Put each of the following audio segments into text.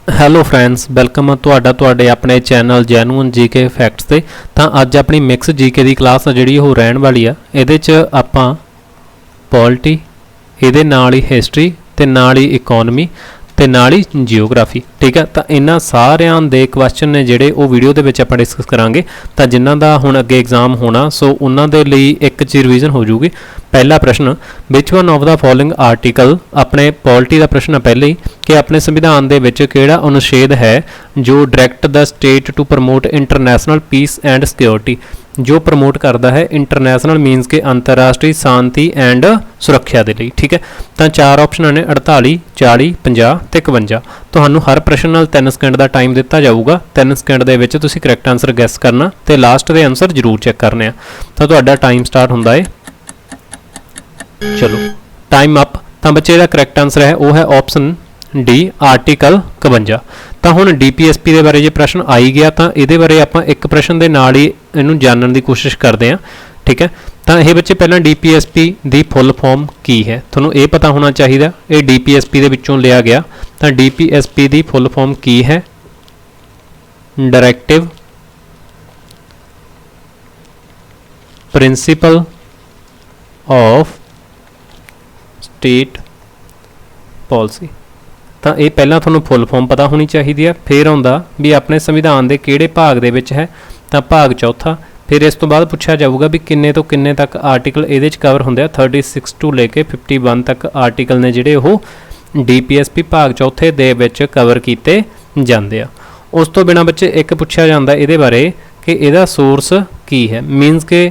Hello friends, welcome ਆ ਤੁਹਾਡੇ ਆਪਣੇ ਚੈਨਲ ਜੈਨੂਅਨ ਜੀਕੇ ਫੈਕਟਸ ਤੇ। ਤਾਂ ਅੱਜ ਆਪਣੀ ਮਿਕਸ ਜੀਕੇ ਦੀ ਕਲਾਸ ਆ ਜਿਹੜੀ ਉਹ ਰਹਿਣ ਵਾਲੀ ਆ। ਇਹਦੇ 'ਚ ਆਪਾਂ ਪੋਲਿਟੀ, ਇਹਦੇ ਨਾਲ ਹੀ ਹਿਸਟਰੀ ਤੇ ਨਾਲ ਹੀ ਇਕਨੋਮੀ ਤੇ ਨਾਲ ਹੀ ਜੀਓਗ੍ਰਾਫੀ, ठीक है। तो इन्हां सारियां दे क्वेश्चन ने जिहड़े वो वीडियो दे विच आपां डिस्कस करांगे। तो जिन्हां दा हुण अगे एग्जाम होना सो उन्हां दे लई एक चीज रिवीजन हो जूगी। पहला प्रश्न, which one of the following article, अपने पॉलिटी का प्रश्न है पहले ही कि अपने संविधान दे विच किहड़ा अनुच्छेद है जो direct the state to promote international peace and security, जो प्रमोट करता है इंटरनैशनल मीनस के अंतरराष्ट्रीय शांति एंड सुरक्षा के लिए, ठीक है। तो चार ऑप्शन ने 48, 40, 50 ते 51। ਤੁਹਾਨੂੰ हर प्रश्न नाल 3 सेकंड का टाइम दिता जाऊगा। 3 सेकंड ਦੇ ਵਿੱਚ ਤੁਸੀਂ ਕਰੈਕਟ ਆਨਸਰ ਗੈਸ ਕਰਨਾ ਤੇ ਲਾਸਟ ਦੇ ਆਨਸਰ ਜ਼ਰੂਰ ਚੈੱਕ ਕਰਨੇ ਆ। ਤਾਂ ਤੁਹਾਡਾ ਟਾਈਮ ਸਟਾਰਟ ਹੁੰਦਾ ਹੈ। ਚਲੋ टाइम अप। ਤਾਂ ਬੱਚੇ ਦਾ ਕਰੈਕਟ ਆਨਸਰ ਹੈ ਉਹ ਹੈ ਆਪਸ਼ਨ डी, आर्टिकल 52। ਤਾਂ ਹੁਣ DPSP ਦੇ ਬਾਰੇ ਜੇ ਪ੍ਰਸ਼ਨ ਆ ਹੀ ਗਿਆ ਤਾਂ ਇਹਦੇ ਬਾਰੇ ਆਪਾਂ ਇੱਕ ਪ੍ਰਸ਼ਨ ਦੇ ਨਾਲ ਹੀ ਇਹਨੂੰ ਜਾਣਨ ਦੀ ਕੋਸ਼ਿਸ਼ ਕਰਦੇ ਹਾਂ, ठीक है। तो ये बच्चे पहला DPSP की फुल फॉर्म की है, थोनों ये पता होना चाहिए। ये DPSP के विचों लिया गया। तो DPSP की फुल फॉर्म की है? Directive principle of state policy. तो ये पहला थोनों फुल फॉर्म पता होनी चाहिए है। फिर आउंदा भी अपने संविधान के किहड़े भाग दे विच है, तो भाग चौथा। फिर इस तो बाद पूछा जाऊगा भी किन्ने तो किन्ने तक आर्टिकल ये कवर होंगे। 36 टू लेके 51 तक आर्टिकल ने जिहड़े वो DPSP भाग चौथे दे विच कवर किए जाते हैं। उस तो बिना बच्चे एक पूछा जाता ये बारे कि यदा सोर्स की है। मीनस के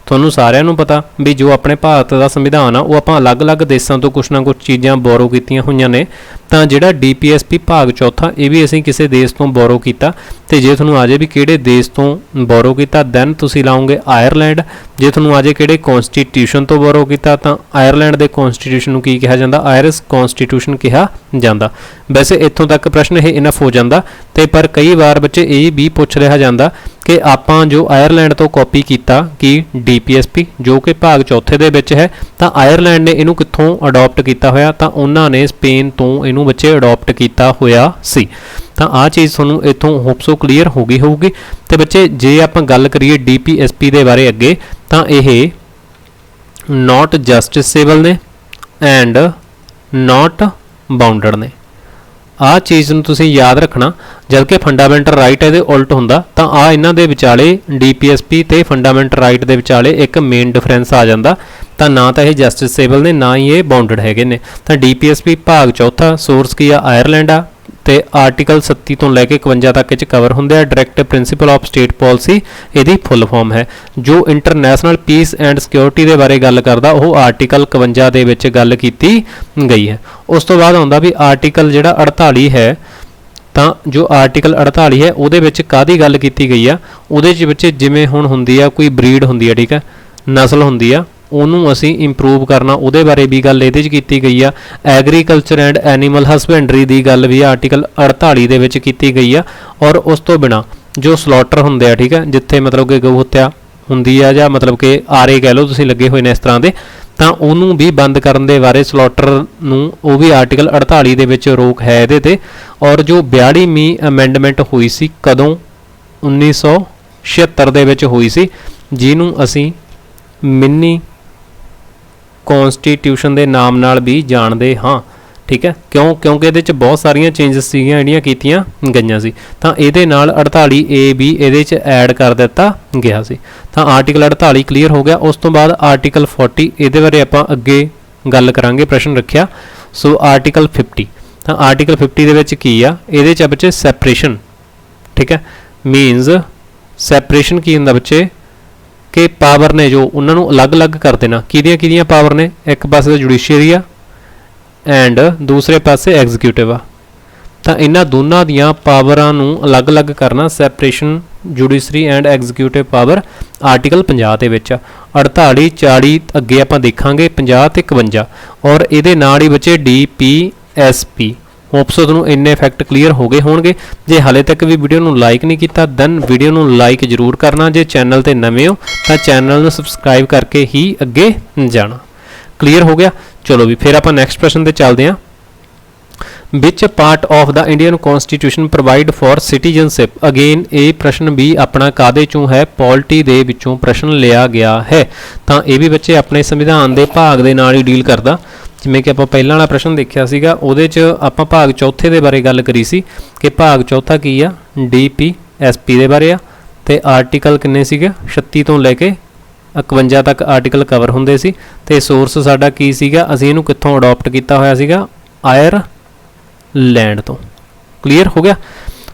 ਤੁਹਾਨੂੰ ਸਾਰਿਆਂ ਨੂੰ ਪਤਾ ਵੀ ਜੋ ਆਪਣੇ ਭਾਰਤ ਦਾ ਸੰਵਿਧਾਨ ਆ ਉਹ ਆਪਾਂ ਅਲੱਗ-ਅਲੱਗ ਦੇਸ਼ਾਂ ਤੋਂ ਕੁਛ ਨਾ ਕੁਛ ਚੀਜ਼ਾਂ ਬੋਰੋ ਕੀਤੀਆਂ ਹੋਈਆਂ ਨੇ। ਤਾਂ ਜਿਹੜਾ DPSP ਭਾਗ ਚੌਥਾ ਇਹ ਵੀ ਅਸੀਂ ਕਿਸੇ ਦੇਸ਼ ਤੋਂ ਬੋਰੋ ਕੀਤਾ। ਤੇ ਜੇ ਤੁਹਾਨੂੰ ਆ ਜਾਏ ਵੀ ਕਿਹੜੇ ਦੇਸ਼ ਤੋਂ ਬੋਰੋ ਕੀਤਾ ਦੈਨ ਤੁਸੀਂ ਲਾਉਂਗੇ ਆਇਰਲੈਂਡ। ਜੇ ਤੁਹਾਨੂੰ ਆ ਜਾਏ ਕਿਹੜੇ ਕਨਸਟੀਟਿਊਸ਼ਨ ਤੋਂ ਬੋਰੋ ਕੀਤਾ ਤਾਂ ਆਇਰਲੈਂਡ ਦੇ ਕਨਸਟੀਟਿਊਸ਼ਨ ਨੂੰ ਕੀ ਕਿਹਾ ਜਾਂਦਾ? ਆਇਰਿਸ਼ ਕਨਸਟੀਟਿਊਸ਼ਨ ਕਿਹਾ ਜਾਂਦਾ। ਵੈਸੇ ਇੱਥੋਂ ਤੱਕ ਪ੍ਰਸ਼ਨ ਇਹ ਇਨਫ ਹੋ ਜਾਂਦਾ। ਤੇ ਪਰ ਕਈ ਵਾਰ ਬੱਚੇ ਇਹ ਵੀ ਪੁੱਛ ਰਿਹਾ ਜਾਂਦਾ कि आपां जो आयरलैंड तो कॉपी किया कि DPSP जो कि भाग चौथे दे विच है, तो आयरलैंड ने इनू कित्थों अडॉप्ट किया होया? तो उन्होंने स्पेन तो इनू बच्चे अडॉप्ट किया होया सी। तो आ चीज़ तुहानूं इत्थों होपसो क्लीयर हो गई होगी। तो बच्चे जे आपां गल करिए DPSP दे बारे अगे तो यह नॉट जस्टिसेबल ने एंड नॉट बाउंडड ने। आ चीज़ नूं तुसीं याद रखना। जबकि फंडामेंटल राइट ये उल्ट हुंदा तो आ इन्हां दे विचाले DPSP ते फंडामेंटल राइट दे विचाले एक मेन डिफरेंस आ जांदा। तो ना तो ये जस्टिसेबल ने ना ही ये बाउंडड हैगे ने। तो DPSP भाग चौथा सोर्स की आ आयरलैंड आ ते आर्टिकल 37 तो लैके 51 तक इच कवर होंदे आ। Direct principle of state policy इहदी फुल फॉर्म है। जो इंटरनैशनल पीस एंड सिक्योरिटी के बारे गल करदा वो आर्टिकल 51 दे विच गल कीती गई है। उस तो बाद आउंदा भी आर्टिकल जिहड़ा 48 है। तो जो आर्टिकल 48 है उहदे विच काहदी गल कीती गई आ? उहदे च बच्चे जिवें हुण हुंदी आ कोई ब्रीड हुंदी आ, ठीक है, नस्ल हुंदी आ, ਉਹਨੂੰ ਅਸੀਂ ਇੰਪਰੂਵ ਕਰਨਾ ਉਹਦੇ ਬਾਰੇ ਵੀ ਗੱਲ ਇਹਦੇ 'ਚ ਕੀਤੀ ਗਈ ਆ। ਐਗਰੀਕਲਚਰ ਐਂਡ ਐਨੀਮਲ ਹਸਬੈਂਡਰੀ ਦੀ ਗੱਲ ਵੀ ਆਰਟੀਕਲ 48 ਦੇ ਵਿੱਚ ਕੀਤੀ ਗਈ ਆ। ਔਰ ਉਸ ਤੋਂ ਬਿਨਾ ਜੋ ਸਲੌਟਰ ਹੁੰਦੇ ਆ, ਠੀਕ ਹੈ, ਜਿੱਥੇ ਮਤਲਬ ਕਿ ਗਊ ਹੱਤਿਆ ਹੁੰਦੀ ਆ ਜਾਂ ਮਤਲਬ ਕਿ ਆਰੇ ਕਹਿ ਲਓ ਤੁਸੀਂ ਲੱਗੇ ਹੋਏ ਨੇ ਇਸ ਤਰ੍ਹਾਂ ਦੇ, ਤਾਂ ਉਹਨੂੰ ਵੀ ਬੰਦ ਕਰਨ ਦੇ ਬਾਰੇ ਸਲੌਟਰ ਨੂੰ ਉਹ ਵੀ ਆਰਟੀਕਲ 48 ਦੇ ਵਿੱਚ ਰੋਕ ਹੈ ਇਹਦੇ 'ਤੇ। ਔਰ ਜੋ 42ਵੀਂ ਅਮੈਂਡਮੈਂਟ ਹੋਈ ਸੀ ਕਦੋਂ? 1976 ਦੇ ਵਿੱਚ ਹੋਈ ਸੀ, ਜਿਹਨੂੰ ਅਸੀਂ ਮਿੰਨੀ कॉन्स्टिट्यूशन के नाम नाल भी जानते हाँ, ठीक है। क्यों? क्योंकि ये बहुत सारिया चेंजिस ਜਿਹੜੀਆਂ ਕੀਤੀਆਂ ਗਈਆਂ ਸੀ। ਤਾਂ ਇਹਦੇ ਨਾਲ 48A भी ये ऐड कर दिता गया सी। ਤਾਂ आर्टिकल 48 क्लीयर हो गया। उस तो बाद आर्टिकल 40 ये बारे आप अगे गल करांगे, प्रश्न रखिया। सो आर्टिकल 50, तो आर्टिकल 50 ਦੇ ਵਿੱਚ ਕੀ ਆ? ਇਹਦੇ 'ਚ ਬੱਚੇ सैपरेशन, ठीक है, मीनस सैपरेशन की ਹੁੰਦਾ ਬੱਚੇ कि पावर ने जो उन्होंने अलग अलग कर देना। किहदियां पावर ने? एक पासे जुडिशियरी आ एंड दूसरे पासे एग्जीक्यूटिव आ। तो इन्हां दोनों दियां पावरां नूं अलग अलग करना, separation judiciary and executive power article 50 दे विच 48, 40 अगे आपां देखांगे 50 ते 51। और इहदे नाल ही बचे DPSP। होपसो तुहानूं इन्ने फैक्ट क्लीयर हो गए होणगे। जे हाले तक भी वीडियो नूं लाइक नहीं किया दैन वीडियो नूं लाइक जरूर करना। जे चैनल ते नवे हो तो चैनल नूं सबसक्राइब करके ही अगे जाना। क्लीयर हो गया? चलो भी फिर आपां नैक्सट प्रश्न ते चलदे हां। Which part of the Indian constitution provide for citizenship. Again ਇਹ ਪ੍ਰਸ਼ਨ ਵੀ ਆਪਣਾ ਕਾਦੇ ਚੋਂ ਹੈ, ਪੋਲਿਟੀ ਦੇ ਵਿੱਚੋਂ ਪ੍ਰਸ਼ਨ ਲਿਆ ਗਿਆ ਹੈ। ਤਾਂ ਇਹ ਵੀ ਬੱਚੇ ਆਪਣੇ ਸੰਵਿਧਾਨ ਦੇ ਭਾਗ ਦੇ ਨਾਲ ਹੀ ਡੀਲ ਕਰਦਾ। ਜਿਵੇਂ ਕਿ ਆਪਾਂ ਪਹਿਲਾਂ ਵਾਲਾ ਪ੍ਰਸ਼ਨ ਦੇਖਿਆ ਸੀਗਾ, ਉਹਦੇ 'ਚ ਆਪਾਂ ਭਾਗ ਚੌਥੇ ਦੇ ਬਾਰੇ ਗੱਲ ਕਰੀ ਸੀ ਕਿ ਭਾਗ ਚੌਥਾ ਕੀ ਆ, DPSP ਦੇ ਬਾਰੇ ਆ। ਤੇ ਆਰਟੀਕਲ ਕਿੰਨੇ ਸੀਗੇ, 36 ਤੋਂ ਲੈ ਕੇ 51 ਤੱਕ ਆਰਟੀਕਲ ਕਵਰ ਹੁੰਦੇ ਸੀ। ਤੇ ਸੋਰਸ ਸਾਡਾ ਕੀ ਸੀਗਾ, ਅਸੀਂ ਇਹਨੂੰ ਕਿੱਥੋਂ ਅਡਾਪਟ ਕੀਤਾ ਹੋਇਆ ਸੀਗਾ, ਆਇਰਲੈਂਡ ਤੋਂ। ਕਲੀਅਰ ਹੋ ਗਿਆ।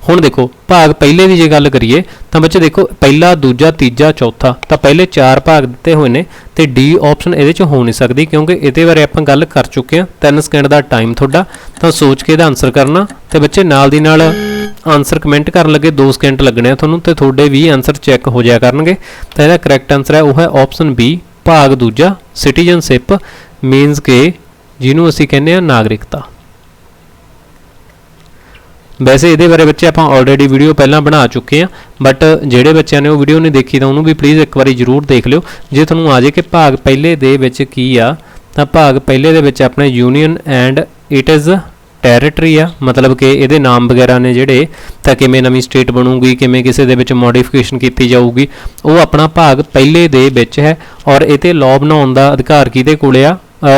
ਹੁਣ ਦੇਖੋ ਭਾਗ ਪਹਿਲੇ ਦੀ ਜੇ ਗੱਲ ਕਰੀਏ ਤਾਂ ਬੱਚੇ ਦੇਖੋ ਪਹਿਲਾ, ਦੂਜਾ, ਤੀਜਾ, ਚੌਥਾ, ਤਾਂ ਪਹਿਲੇ 4 ਭਾਗ ਦਿੱਤੇ ਹੋਏ ਨੇ ਤੇ ਡੀ ਆਪਸ਼ਨ ਇਹਦੇ 'ਚ ਹੋ ਨਹੀਂ ਸਕਦੀ ਕਿਉਂਕਿ ਇਹਦੇ ਬਾਰੇ ਆਪਾਂ ਗੱਲ ਕਰ ਚੁੱਕੇ ਹਾਂ। 3 ਸਕਿੰਟ ਦਾ ਟਾਈਮ ਤੁਹਾਡਾ, ਤਾਂ ਸੋਚ ਕੇ ਇਹਦਾ ਆਨਸਰ ਕਰਨਾ। ਤੇ ਬੱਚੇ ਨਾਲ ਦੀ ਨਾਲ ਆਨਸਰ ਕਮੈਂਟ ਕਰਨ ਲੱਗੇ 2 ਸਕਿੰਟ ਲੱਗਣੇ ਆ ਤੁਹਾਨੂੰ, ਤੇ ਤੁਹਾਡੇ ਵੀ ਆਨਸਰ ਚੈੱਕ ਹੋ ਜਾਇਆ ਕਰਨਗੇ। ਤਾਂ ਇਹਦਾ ਕਰੈਕਟ ਆਨਸਰ ਹੈ ਉਹ ਹੈ ਆਪਸ਼ਨ ਬੀ, ਭਾਗ ਦੂਜਾ, ਸਿਟੀਜ਼ਨਸ਼ਿਪ ਮੀਨਸ ਕਿ ਜਿਹਨੂੰ ਅਸੀਂ ਕਹਿੰਦੇ ਆ ਨਾਗਰਿਕਤਾ। ਵੈਸੇ ਇਹਦੇ ਬਾਰੇ ਬੱਚੇ ਆਪਾਂ ਆਲਰੇਡੀ ਵੀਡੀਓ ਪਹਿਲਾਂ ਬਣਾ ਚੁੱਕੇ ਹਾਂ, ਬਟ ਜਿਹੜੇ ਬੱਚਿਆਂ ਨੇ ਉਹ ਵੀਡੀਓ ਨਹੀਂ ਦੇਖੀ ਤਾਂ ਉਹਨੂੰ ਵੀ ਪਲੀਜ਼ ਇੱਕ ਵਾਰੀ ਜ਼ਰੂਰ ਦੇਖ ਲਿਓ। ਜੇ ਤੁਹਾਨੂੰ ਆ ਜੇ ਕਿ ਭਾਗ ਪਹਿਲੇ ਦੇ ਵਿੱਚ ਕੀ ਆ, ਤਾਂ ਭਾਗ ਪਹਿਲੇ ਦੇ ਵਿੱਚ ਆਪਣੇ union and it is territory ਆ, ਮਤਲਬ ਕਿ ਇਹਦੇ ਨਾਮ ਵਗੈਰਾ ਨੇ ਜਿਹੜੇ, ਤਾਂ ਕਿਵੇਂ ਨਵੀਂ ਸਟੇਟ ਬਣੂਗੀ, ਕਿਵੇਂ ਕਿਸੇ ਦੇ ਵਿੱਚ ਮੋਡੀਫਿਕੇਸ਼ਨ ਕੀਤੀ ਜਾਊਗੀ, ਉਹ ਆਪਣਾ ਭਾਗ ਪਹਿਲੇ ਦੇ ਵਿੱਚ ਹੈ। ਔਰ ਇਹ 'ਤੇ ਲਾਅ ਬਣਾਉਣ ਦਾ ਅਧਿਕਾਰ ਕਿਹਦੇ ਕੋਲ ਆ,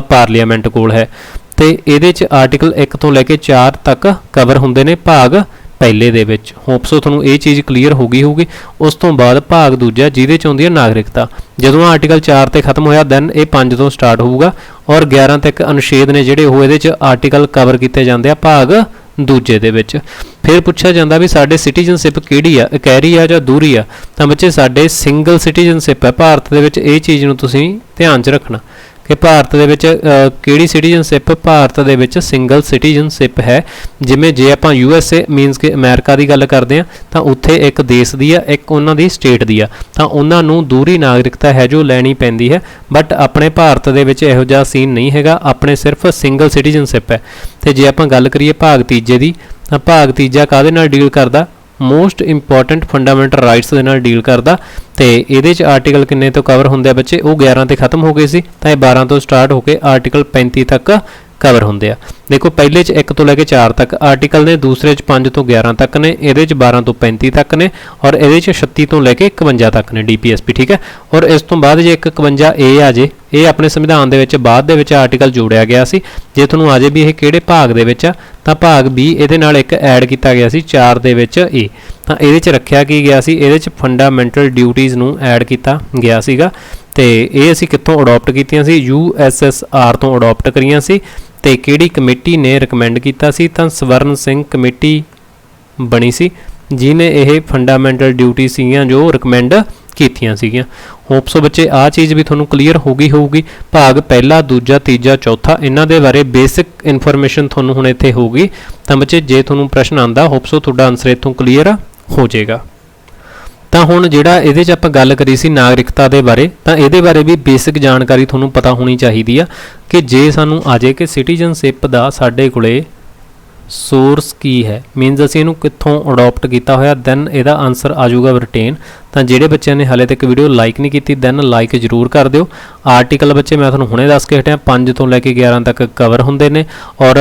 ਪਾਰਲੀਮੈਂਟ ਕੋਲ ਹੈ। ਤੇ ਇਹਦੇ 'ਚ ਆਰਟੀਕਲ 1 ਤੋਂ ਲੈ ਕੇ 4 ਤੱਕ ਕਵਰ ਹੁੰਦੇ ਨੇ ਭਾਗ ਪਹਿਲੇ ਦੇ ਵਿੱਚ। ਹੋਪ ਸੋ ਤੁਹਾਨੂੰ ਇਹ ਚੀਜ਼ ਕਲੀਅਰ ਹੋ ਗਈ ਹੋਊਗੀ। ਉਸ ਤੋਂ ਬਾਅਦ ਭਾਗ ਦੂਜਾ ਜਿਹਦੇ 'ਚ ਆਉਂਦੀ ਹੈ ਨਾਗਰਿਕਤਾ। ਜਦੋਂ ਆਰਟੀਕਲ 4 ਤੇ ਖਤਮ ਹੋਇਆ ਦੈਨ ਇਹ 5 ਤੋਂ ਸਟਾਰਟ ਹੋਊਗਾ ਔਰ 11 ਤੱਕ ਅਨੁਛੇਦ ਨੇ ਜਿਹੜੇ ਉਹ ਇਹਦੇ 'ਚ ਆਰਟੀਕਲ ਕਵਰ ਕੀਤੇ ਜਾਂਦੇ ਆ ਭਾਗ ਦੂਜੇ ਦੇ ਵਿੱਚ। ਫਿਰ ਪੁੱਛਿਆ ਜਾਂਦਾ ਵੀ ਸਾਡੇ ਸਿਟੀਜ਼ਨਸ਼ਿਪ ਕਿਹੜੀ ਆ, ਇਕਹਿਰੀ ਆ ਜਾਂ ਦੂਰੀ ਆ, ਤਾਂ ਬੱਚੇ ਸਾਡੇ ਸਿੰਗਲ ਸਿਟੀਜ਼ਨਸ਼ਿਪ ਹੈ ਭਾਰਤ ਦੇ ਵਿੱਚ। ਇਹ ਚੀਜ਼ ਨੂੰ ਤੁਸੀਂ ਧਿਆਨ 'ਚ ਰੱਖਣਾ ਕਿ ਭਾਰਤ ਦੇ ਵਿੱਚ ਕਿਹੜੀ ਸਿਟੀਜ਼ਨਸ਼ਿਪ, ਭਾਰਤ ਦੇ ਵਿੱਚ ਸਿੰਗਲ ਸਿਟੀਜ਼ਨਸ਼ਿਪ ਹੈ। ਜਿਵੇਂ ਜੇ ਆਪਾਂ USA ਮੀਨਸ ਕਿ ਅਮਰੀਕਾ ਦੀ ਗੱਲ ਕਰਦੇ ਹਾਂ ਤਾਂ ਉੱਥੇ ਇੱਕ ਦੇਸ਼ ਦੀ ਆ, ਇੱਕ ਉਹਨਾਂ ਦੀ ਸਟੇਟ ਦੀ ਆ, ਤਾਂ ਉਹਨਾਂ ਨੂੰ ਦੂਰੀ ਨਾਗਰਿਕਤਾ ਹੈ ਜੋ ਲੈਣੀ ਪੈਂਦੀ ਹੈ। ਬਟ ਆਪਣੇ ਭਾਰਤ ਦੇ ਵਿੱਚ ਇਹੋ ਜਿਹਾ ਸੀਨ ਨਹੀਂ ਹੈਗਾ, ਆਪਣੇ ਸਿਰਫ ਸਿੰਗਲ ਸਿਟੀਜ਼ਨਸ਼ਿਪ ਹੈ। ਤੇ ਜੇ ਆਪਾਂ ਗੱਲ ਕਰੀਏ ਭਾਗ ਤੀਜੇ ਦੀ, ਤਾਂ ਭਾਗ ਤੀਜਾ ਕਾਹਦੇ ਨਾਲ ਡੀਲ ਕਰਦਾ, ਮੋਸਟ ਇੰਪੋਰਟੈਂਟ ਫੰਡਾਮੈਂਟਲ ਰਾਈਟਸ ਦੇ ਨਾਲ ਡੀਲ ਕਰਦਾ। ਤੇ ਇਹਦੇ 'ਚ ਆਰਟੀਕਲ ਕਿੰਨੇ ਤੋਂ ਕਵਰ ਹੁੰਦੇ ਆ ਬੱਚੇ, ਉਹ 11 ਤੇ ਖਤਮ ਹੋ ਗਏ ਸੀ, ਤਾਂ ਇਹ 12 ਤੋਂ ਸਟਾਰਟ ਹੋ ਕੇ ਆਰਟੀਕਲ 35 ਤੱਕ ਕਵਰ ਹੁੰਦੇ ਆ। ਦੇਖੋ ਪਹਿਲੇ 'ਚ 1 ਤੋਂ ਲੈ ਕੇ 4 ਤੱਕ ਆਰਟੀਕਲ ਨੇ, ਦੂਸਰੇ 'ਚ 5 ਤੋਂ 11 ਤੱਕ ਨੇ, ਇਹਦੇ 'ਚ 12 ਤੋਂ 35 ਤੱਕ ਨੇ, ਔਰ ਇਹਦੇ 'ਚ 36 ਤੋਂ ਲੈ ਕੇ 51 ਤੱਕ ਨੇ DPSP। ਠੀਕ ਹੈ। ਔਰ ਇਸ ਤੋਂ ਬਾਅਦ ਜੇ 51A ਆ ਜੇ, ਇਹ ਆਪਣੇ ਸੰਵਿਧਾਨ ਦੇ ਵਿੱਚ ਬਾਅਦ ਦੇ ਵਿੱਚ ਆਰਟੀਕਲ ਜੋੜਿਆ ਗਿਆ ਸੀ। ਜੇ ਤੁਹਾਨੂੰ ਆ ਜੇ ਵੀ ਇਹ ਕਿਹੜੇ ਭਾਗ ਦੇ ਵਿੱਚ ਆ, ਤਾਂ ਭਾਗ B ਇਹਦੇ ਨਾਲ ਇੱਕ ਐਡ ਕੀਤਾ ਗਿਆ ਸੀ 4 ਦੇ ਵਿੱਚ A। ਤਾਂ ਇਹਦੇ 'ਚ ਰੱਖਿਆ ਕੀ ਗਿਆ ਸੀ, ਇਹਦੇ 'ਚ ਫੰਡਾਮੈਂਟਲ ਡਿਊਟੀਜ਼ ਨੂੰ ਐਡ ਕੀਤਾ ਗਿਆ ਸੀਗਾ। ਤੇ ਇਹ ਅਸੀਂ ਕਿੱਥੋਂ ਅਡਾਪਟ ਕੀਤੀਆਂ ਸੀ, USSR ਤੋਂ ਅਡਾਪਟ ਕਰੀਆਂ ਸੀ। ਤੇ ਕਿਹੜੀ ਕਮੇਟੀ ਨੇ ਰეკਮੈਂਡ ਕੀਤਾ ਸੀ, ਤਾਂ ਸਵਰਨ ਸਿੰਘ ਕਮੇਟੀ ਬਣੀ ਸੀ ਜਿਹਨੇ ਇਹ ਫੰਡਾਮੈਂਟਲ ਡਿਊਟੀ ਸੀਗੀਆਂ ਜੋ ਰეკਮੈਂਡ ਕੀਤੀਆਂ ਸੀਗੀਆਂ। ਹੋਪ ਸੋ ਬੱਚੇ ਆਹ ਚੀਜ਼ ਵੀ ਤੁਹਾਨੂੰ ਕਲੀਅਰ ਹੋ ਗਈ ਹੋਊਗੀ। ਭਾਗ ਪਹਿਲਾ, ਦੂਜਾ, ਤੀਜਾ, ਚੌਥਾ, ਇਹਨਾਂ ਦੇ ਬਾਰੇ ਬੇਸਿਕ ਇਨਫੋਰਮੇਸ਼ਨ ਤੁਹਾਨੂੰ ਹੁਣ ਇੱਥੇ ਹੋਊਗੀ। ਤਾਂ ਬੱਚੇ ਜੇ ਤੁਹਾਨੂੰ ਪ੍ਰਸ਼ਨ ਆਉਂਦਾ, ਹੋਪ ਸੋ ਤੁਹਾਡਾ ਆਨਸਰ ਇੱਥੋਂ ਕਲੀਅਰ ਹੋ ਜਾਏਗਾ। ਤਾਂ ਹੁਣ ਜਿਹੜਾ ਇਹਦੇ 'ਚ ਆਪਾਂ ਗੱਲ ਕਰੀ ਸੀ ਨਾਗਰਿਕਤਾ ਦੇ ਬਾਰੇ, ਤਾਂ ਇਹਦੇ ਬਾਰੇ ਵੀ ਬੇਸਿਕ ਜਾਣਕਾਰੀ ਤੁਹਾਨੂੰ ਪਤਾ ਹੋਣੀ ਚਾਹੀਦੀ ਆ ਕਿ ਜੇ ਸਾਨੂੰ ਆ ਜਾਏ ਕਿ ਸਿਟੀਜ਼ਨਸ਼ਿਪ ਦਾ ਸਾਡੇ ਕੋਲੇ ਸੋਰਸ ਕੀ ਹੈ, ਮੀਨਸ ਅਸੀਂ ਇਹਨੂੰ ਕਿੱਥੋਂ ਅਡਾਪਟ ਕੀਤਾ ਹੋਇਆ, ਦੈਨ ਇਹਦਾ ਆਨਸਰ ਆ ਜਾਊਗਾ ਬ੍ਰਿਟੇਨ। ਤਾਂ ਜਿਹੜੇ ਬੱਚਿਆਂ ਨੇ ਹਾਲੇ ਤੱਕ ਵੀਡੀਓ ਲਾਈਕ ਨਹੀਂ ਕੀਤੀ ਦੈਨ ਲਾਈਕ ਜ਼ਰੂਰ ਕਰ ਦਿਓ। ਆਰਟੀਕਲ ਬੱਚੇ ਮੈਂ ਤੁਹਾਨੂੰ ਹੁਣੇ ਦੱਸ ਕੇ ਹਟਿਆ 5 ਤੋਂ ਲੈ ਕੇ 11 ਤੱਕ ਕਵਰ ਹੁੰਦੇ ਨੇ। ਔਰ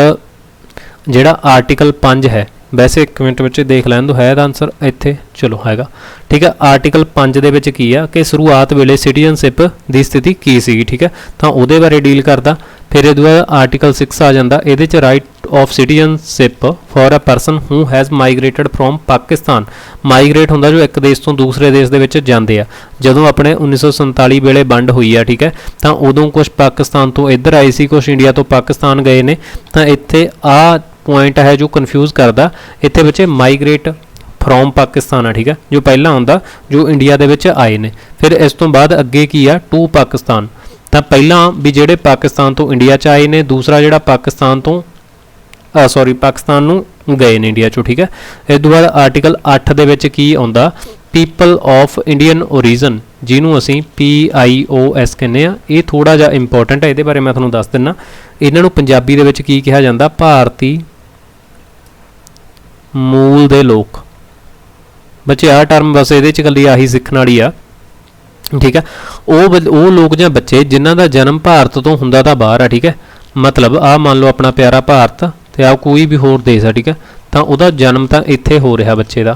ਜਿਹੜਾ ਆਰਟੀਕਲ 5 ਹੈ, ਵੈਸੇ 1 ਮਿੰਟ ਵਿੱਚ ਦੇਖ ਲੈਣ ਦੋ ਹੈ ਇਹਦਾ ਆਨਸਰ ਇੱਥੇ, ਚਲੋ ਹੈਗਾ ਠੀਕ ਹੈ। ਆਰਟੀਕਲ 5 ਦੇ ਵਿੱਚ ਕੀ ਆ ਕਿ ਸ਼ੁਰੂਆਤ ਵੇਲੇ ਸਿਟੀਜ਼ਨਸ਼ਿਪ ਦੀ ਸਥਿਤੀ ਕੀ ਸੀਗੀ, ਠੀਕ ਹੈ, ਤਾਂ ਉਹਦੇ ਬਾਰੇ ਡੀਲ ਕਰਦਾ। ਫਿਰ ਇਹਦੇ ਬਾਅਦ ਆਰਟੀਕਲ 6 ਆ ਜਾਂਦਾ, ਇਹਦੇ 'ਚ right of citizenship for a person who has migrated from Pakistan. Migrate ਹੁੰਦਾ ਜੋ ਇੱਕ ਦੇਸ਼ ਤੋਂ ਦੂਸਰੇ ਦੇਸ਼ ਦੇ ਵਿੱਚ ਜਾਂਦੇ ਆ। ਜਦੋਂ ਆਪਣੇ 1947 ਵੇਲੇ ਵੰਡ ਹੋਈ ਆ, ਠੀਕ ਹੈ, ਤਾਂ ਉਦੋਂ ਕੁਝ ਪਾਕਿਸਤਾਨ ਤੋਂ ਇੱਧਰ ਆਏ ਸੀ, ਕੁਝ ਇੰਡੀਆ ਤੋਂ ਪਾਕਿਸਤਾਨ ਗਏ ਨੇ। ਤਾਂ ਇੱਥੇ ਆ ਪੁਆਇੰਟ ਹੈ ਜੋ ਕਨਫਿਊਜ਼ ਕਰਦਾ। ਇੱਥੇ ਬੱਚੇ ਮਾਈਗ੍ਰੇਟ ਫਰੋਮ ਪਾਕਿਸਤਾਨ ਆ, ਠੀਕ ਹੈ, ਜੋ ਪਹਿਲਾਂ ਆਉਂਦਾ ਜੋ ਇੰਡੀਆ ਦੇ ਵਿੱਚ ਆਏ ਨੇ। ਫਿਰ ਇਸ ਤੋਂ ਬਾਅਦ ਅੱਗੇ ਕੀ ਆ, ਟੂ ਪਾਕਿਸਤਾਨ। ਤਾਂ ਪਹਿਲਾਂ ਵੀ ਜਿਹੜੇ ਪਾਕਿਸਤਾਨ ਤੋਂ ਇੰਡੀਆ 'ਚ ਆਏ ਨੇ, ਦੂਸਰਾ ਜਿਹੜਾ ਪਾਕਿਸਤਾਨ ਤੋਂ ਪਾਕਿਸਤਾਨ ਨੂੰ ਗਏ ਨੇ ਇੰਡੀਆ 'ਚੋਂ, ਠੀਕ ਹੈ। ਇਸ ਤੋਂ ਬਾਅਦ ਆਰਟੀਕਲ 8 ਦੇ ਵਿੱਚ ਕੀ ਆਉਂਦਾ, ਪੀਪਲ ਆਫ ਇੰਡੀਅਨ ਓਰੀਜਨ, ਜਿਹਨੂੰ ਅਸੀਂ PIOS ਕਹਿੰਦੇ ਆ। ਇਹ ਥੋੜਾ ਜਿਹਾ ਇੰਪੋਰਟੈਂਟ ਹੈ, ਇਹਦੇ ਬਾਰੇ ਮੈਂ ਤੁਹਾਨੂੰ ਦੱਸ ਦਿੰਦਾ। ਇਹਨਾਂ ਨੂੰ ਪੰਜਾਬੀ ਦੇ ਵਿੱਚ ਕੀ ਕਿਹਾ ਜਾਂਦਾ, ਭਾਰਤੀ ਮੂਲ ਦੇ ਲੋਕ। ਬੱਚੇ ਆਹ ਟਰਮ ਬਸ ਇਹਦੇ 'ਚ ਇਕੱਲੀ ਆਹੀ ਸਿੱਖਣ ਵਾਲੀ ਆ, ਠੀਕ ਹੈ। ਉਹ ਲੋਕ ਜਾਂ ਬੱਚੇ ਜਿਨ੍ਹਾਂ ਦਾ ਜਨਮ ਭਾਰਤ ਤੋਂ ਹੁੰਦਾ ਤਾਂ ਬਾਹਰ ਆ, ਠੀਕ ਹੈ। ਮਤਲਬ ਆਹ ਮੰਨ ਲਓ ਆਪਣਾ ਪਿਆਰਾ ਭਾਰਤ ਤੇ ਆ ਕੋਈ ਵੀ ਹੋਰ ਦੇਸ਼ ਆ, ਠੀਕ ਹੈ, ਤਾਂ ਉਹਦਾ ਜਨਮ ਤਾਂ ਇੱਥੇ ਹੋ ਰਿਹਾ ਬੱਚੇ ਦਾ।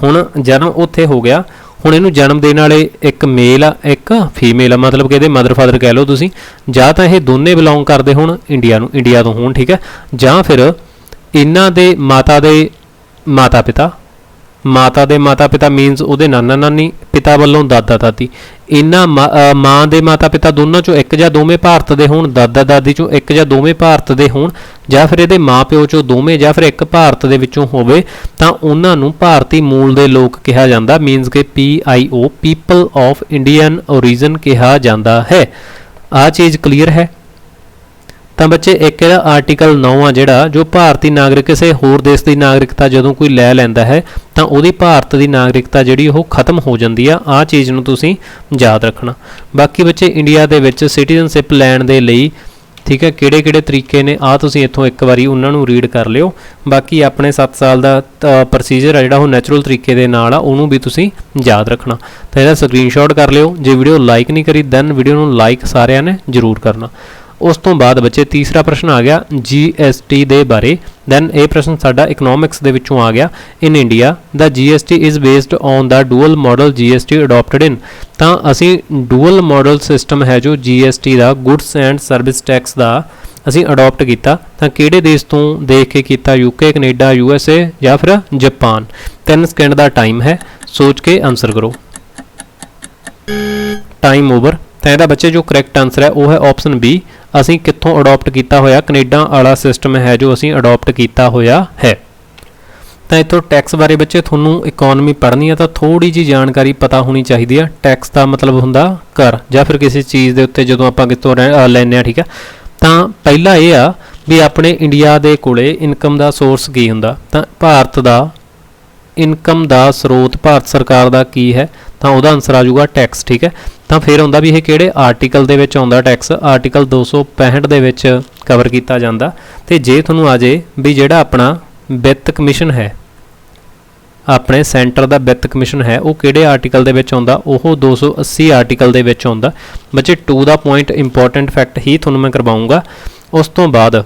ਹੁਣ ਜਨਮ ਉੱਥੇ ਹੋ ਗਿਆ, ਹੁਣ ਇਹਨੂੰ ਜਨਮ ਦੇਣ ਵਾਲੇ ਇੱਕ ਮੇਲ ਆ ਇੱਕ ਫੀਮੇਲ ਆ, ਮਤਲਬ ਕਿ ਇਹਦੇ ਮਦਰ ਫਾਦਰ ਕਹਿ ਲਓ ਤੁਸੀਂ, ਜਾਂ ਤਾਂ ਇਹ ਦੋਨੇ ਬਿਲੋਂਗ ਕਰਦੇ ਹੋਣ ਇੰਡੀਆ ਤੋਂ ਹੋਣ, ਠੀਕ ਹੈ, ਜਾਂ ਫਿਰ ਇਹਨਾਂ ਦੇ ਮਾਤਾ ਪਿਤਾ ਮੀਨਸ ਉਹਦੇ ਨਾਨਾ ਨਾਨੀ, ਪਿਤਾ ਵੱਲੋਂ ਦਾਦਾ ਦਾਦੀ, ਇਹਨਾਂ ਮਾਂ ਦੇ ਮਾਤਾ ਪਿਤਾ ਦੋਨਾਂ ਚੋਂ ਇੱਕ ਜਾਂ ਦੋਵੇਂ ਭਾਰਤ ਦੇ ਹੋਣ, ਦਾਦਾ ਦਾਦੀ ਚੋਂ ਇੱਕ ਜਾਂ ਦੋਵੇਂ ਭਾਰਤ ਦੇ ਹੋਣ, ਜਾਂ ਫਿਰ ਇਹਦੇ ਮਾਂ ਪਿਓ ਚੋਂ ਦੋਵੇਂ ਜਾਂ ਫਿਰ ਇੱਕ ਭਾਰਤ ਦੇ ਵਿੱਚੋਂ ਹੋਵੇ, ਤਾਂ ਉਹਨਾਂ ਨੂੰ ਭਾਰਤੀ ਮੂਲ ਦੇ ਲੋਕ ਕਿਹਾ ਜਾਂਦਾ, ਮੀਨਸ ਕਿ PIO people of Indian origin ਕਿਹਾ ਜਾਂਦਾ ਹੈ। ਆਹ ਚੀਜ਼ ਕਲੀਅਰ ਹੈ। ਤਾਂ ਬੱਚੇ ਇੱਕ ਇਹਦਾ ਆਰਟੀਕਲ 9 ਆ ਜਿਹੜਾ, ਜੋ ਭਾਰਤੀ ਨਾਗਰਿਕ ਕਿਸੇ ਹੋਰ ਦੇਸ਼ ਦੀ ਨਾਗਰਿਕਤਾ ਜਦੋਂ ਕੋਈ ਲੈ ਲੈਂਦਾ ਹੈ ਤਾਂ ਉਹਦੀ ਭਾਰਤ ਦੀ ਨਾਗਰਿਕਤਾ ਜਿਹੜੀ ਉਹ ਖਤਮ ਹੋ ਜਾਂਦੀ ਆ। ਆਹ ਚੀਜ਼ ਨੂੰ ਤੁਸੀਂ ਯਾਦ ਰੱਖਣਾ। ਬਾਕੀ ਬੱਚੇ ਇੰਡੀਆ ਦੇ ਵਿੱਚ ਸਿਟੀਜ਼ਨਸ਼ਿਪ ਲੈਣ ਦੇ ਲਈ, ਠੀਕ ਹੈ, ਕਿਹੜੇ ਤਰੀਕੇ ਨੇ, ਆਹ ਤੁਸੀਂ ਇੱਥੋਂ ਇੱਕ ਵਾਰੀ ਉਹਨਾਂ ਨੂੰ ਰੀਡ ਕਰ ਲਿਓ। ਬਾਕੀ ਆਪਣੇ 7 ਸਾਲ ਦਾ ਪ੍ਰੋਸੀਜਰ ਆ ਜਿਹੜਾ ਉਹ ਨੈਚੁਰਲ ਤਰੀਕੇ ਦੇ ਨਾਲ ਆ, ਉਹਨੂੰ ਵੀ ਤੁਸੀਂ ਯਾਦ ਰੱਖਣਾ। ਤਾਂ ਇਹਦਾ ਸਕਰੀਨਸ਼ਾਟ ਕਰ ਲਿਓ। ਜੇ ਵੀਡੀਓ ਲਾਈਕ ਨਹੀਂ ਕਰੀ ਦੈਨ ਵੀਡੀਓ ਨੂੰ ਲਾਈਕ ਸਾਰਿਆਂ ਨੇ ਜ਼ਰੂਰ ਕਰਨਾ। ਉਸ ਤੋਂ ਬਾਅਦ ਬੱਚੇ ਤੀਸਰਾ ਪ੍ਰਸ਼ਨ ਆ ਗਿਆ GST ਦੇ ਬਾਰੇ। ਦੈਨ ਇਹ ਪ੍ਰਸ਼ਨ ਸਾਡਾ ਇਕਨੋਮਿਕਸ ਦੇ ਵਿੱਚੋਂ ਆ ਗਿਆ। In India the GST is based on the dual model GST adopted in. ਤਾਂ ਅਸੀਂ ਡੂਅਲ ਮਾਡਲ ਸਿਸਟਮ ਹੈ ਜੋ GST ਦਾ, ਗੁੱਡਸ ਐਂਡ ਸਰਵਿਸ ਟੈਕਸ ਦਾ, ਅਸੀਂ ਅਡੋਪਟ ਕੀਤਾ। ਤਾਂ ਕਿਹੜੇ ਦੇਸ਼ ਤੋਂ ਦੇਖ ਕੇ ਕੀਤਾ? UK, ਕੈਨੇਡਾ, USA ਜਾਂ ਫਿਰ ਜਾਪਾਨ। 3 ਸਕਿੰਟ ਦਾ ਟਾਈਮ ਹੈ, ਸੋਚ ਕੇ ਆਨਸਰ ਕਰੋ। Time over. ਤਾਂ ਇਹਦਾ ਬੱਚੇ ਜੋ ਕਰੈਕਟ ਆਨਸਰ ਹੈ ਉਹ ਹੈ ਆਪਸ਼ਨ B। ਅਸੀਂ ਕਿੱਥੋਂ ਅਡੋਪਟ ਕੀਤਾ ਹੋਇਆ? ਕੈਨੇਡਾ ਵਾਲਾ ਸਿਸਟਮ ਹੈ ਜੋ ਅਸੀਂ ਅਡੋਪਟ ਕੀਤਾ ਹੋਇਆ ਹੈ। ਤਾਂ ਇੱਥੋਂ ਟੈਕਸ ਬਾਰੇ ਬੱਚੇ ਤੁਹਾਨੂੰ ਇਕਨੋਮੀ ਪੜ੍ਹਨੀ ਆ ਤਾਂ ਥੋੜੀ ਜੀ ਜਾਣਕਾਰੀ ਪਤਾ ਹੋਣੀ ਚਾਹੀਦੀ ਆ। ਟੈਕਸ ਦਾ ਮਤਲਬ ਹੁੰਦਾ ਕਰ, ਜਾਂ ਫਿਰ ਕਿਸੇ ਚੀਜ਼ ਦੇ ਉੱਤੇ ਜਦੋਂ ਆਪਾਂ ਕਿਤੋਂ ਲੈਂਦੇ ਆ, ਠੀਕ ਆ। ਤਾਂ ਪਹਿਲਾ ਇਹ ਆ ਵੀ ਆਪਣੇ ਇੰਡੀਆ ਦੇ ਕੋਲੇ ਇਨਕਮ ਦਾ ਸੋਰਸ ਕੀ ਹੁੰਦਾ? ਤਾਂ ਭਾਰਤ ਦਾ ਇਨਕਮ ਦਾ ਸਰੋਤ ਭਾਰਤ ਸਰਕਾਰ ਦਾ ਕੀ ਹੈ? ਤਾਂ ਉਹਦਾ ਆਨਸਰ ਆ ਜਾਊਗਾ ਟੈਕਸ, ਠੀਕ ਹੈ। ਤਾਂ ਫਿਰ ਆਉਂਦਾ ਵੀ ਇਹ ਕਿਹੜੇ ਆਰਟੀਕਲ ਦੇ ਵਿੱਚ ਆਉਂਦਾ ਟੈਕਸ? ਆਰਟੀਕਲ 265 ਦੇ ਵਿੱਚ ਕਵਰ ਕੀਤਾ ਜਾਂਦਾ। ਤੇ ਜੇ ਤੁਹਾਨੂੰ ਆ ਜੇ ਵੀ ਜਿਹੜਾ ਆਪਣਾ ਵਿੱਤ ਕਮਿਸ਼ਨ ਹੈ, ਆਪਣੇ ਸੈਂਟਰ ਦਾ ਵਿੱਤ ਕਮਿਸ਼ਨ ਹੈ, ਉਹ ਕਿਹੜੇ ਆਰਟੀਕਲ ਦੇ ਵਿੱਚ ਆਉਂਦਾ? ਉਹ 280 ਆਰਟੀਕਲ ਦੇ ਵਿੱਚ ਆਉਂਦਾ। ਬੱਚੇ to the point important fact ਹੀ ਤੁਹਾਨੂੰ ਮੈਂ ਕਰਵਾਉਂਗਾ। ਉਸ ਤੋਂ ਬਾਅਦ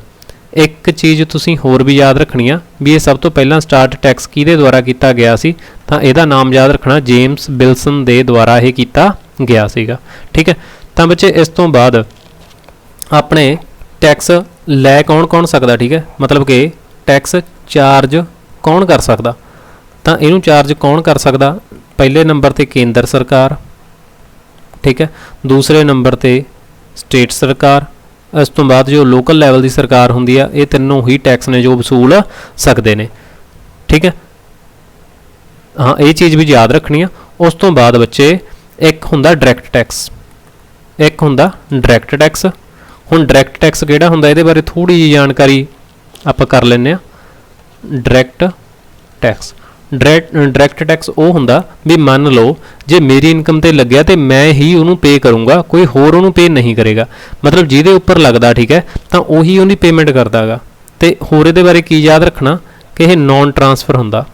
ਇੱਕ ਚੀਜ਼ ਤੁਸੀਂ ਹੋਰ ਵੀ ਯਾਦ ਰੱਖਣੀ ਆ ਵੀ ਇਹ ਸਭ ਤੋਂ ਪਹਿਲਾਂ ਸਟਾਰਟ ਟੈਕਸ ਕਿਹਦੇ ਦੁਆਰਾ ਕੀਤਾ ਗਿਆ ਸੀ? ਤਾਂ ਇਹਦਾ ਨਾਮ ਯਾਦ ਰੱਖਣਾ, ਜੇਮਸ ਬਿਲਸਨ ਦੇ ਦੁਆਰਾ ਇਹ ਕੀਤਾ ਗਿਆ ਸੀਗਾ, ਠੀਕ ਹੈ। ਤਾਂ ਬੱਚੇ ਇਸ ਤੋਂ ਬਾਅਦ ਆਪਣੇ ਟੈਕਸ ਲੈ ਕੌਣ ਸਕਦਾ, ਠੀਕ ਹੈ, ਮਤਲਬ ਕਿ ਟੈਕਸ ਚਾਰਜ ਕੌਣ ਕਰ ਸਕਦਾ? ਤਾਂ ਇਹਨੂੰ ਚਾਰਜ ਕੌਣ ਕਰ ਸਕਦਾ? ਪਹਿਲੇ ਨੰਬਰ ਤੇ ਕੇਂਦਰ ਸਰਕਾਰ, ਠੀਕ ਹੈ, ਦੂਸਰੇ ਨੰਬਰ ਤੇ ਸਟੇਟ ਸਰਕਾਰ, ਇਸ ਤੋਂ ਬਾਅਦ ਜੋ ਲੋਕਲ ਲੈਵਲ ਦੀ ਸਰਕਾਰ ਹੁੰਦੀ ਆ, ਇਹ ਤਿੰਨੋਂ ਹੀ ਟੈਕਸ ਨੇ ਜੋ ਵਸੂਲ ਸਕਦੇ ਨੇ, ਠੀਕ ਹੈ। ਹਾਂ, ਇਹ ਚੀਜ਼ ਵੀ ਯਾਦ ਰੱਖਣੀ ਆ। ਉਸ ਤੋਂ ਬਾਅਦ ਬੱਚੇ ਇੱਕ ਹੁੰਦਾ ਡਾਇਰੈਕਟ ਟੈਕਸ, ਇੱਕ ਹੁੰਦਾ ਡਾਇਰੈਕਟ ਟੈਕਸ। ਹੁਣ ਡਾਇਰੈਕਟ ਟੈਕਸ ਕਿਹੜਾ ਹੁੰਦਾ? ਇਹਦੇ ਬਾਰੇ ਥੋੜੀ ਜਿਹੀ ਜਾਣਕਾਰੀ ਆਪਾਂ ਕਰ ਲੈਂਦੇ ਆ। ਡਾਇਰੈਕਟ ਟੈਕਸ ਉਹ ਹੁੰਦਾ ਵੀ ਮੰਨ ਲਓ ਜੇ ਮੇਰੀ ਇਨਕਮ ਤੇ ਲੱਗਿਆ ਤੇ ਮੈਂ ਹੀ ਉਹਨੂੰ ਪੇ ਕਰੂੰਗਾ, ਕੋਈ ਹੋਰ ਉਹਨੂੰ ਪੇ ਨਹੀਂ ਕਰੇਗਾ। ਮਤਲਬ ਜਿਹਦੇ ਉੱਪਰ ਲੱਗਦਾ, ਠੀਕ ਹੈ, ਤਾਂ ਉਹੀ ਉਹਦੀ ਪੇਮੈਂਟ ਕਰਦਾਗਾ। ਤੇ ਹੋਰ ਇਹਦੇ ਬਾਰੇ ਕੀ ਯਾਦ ਰੱਖਣਾ ਕਿ ਇਹ ਨੌਨ ਟ੍ਰਾਂਸਫਰ ਹੁੰਦਾ।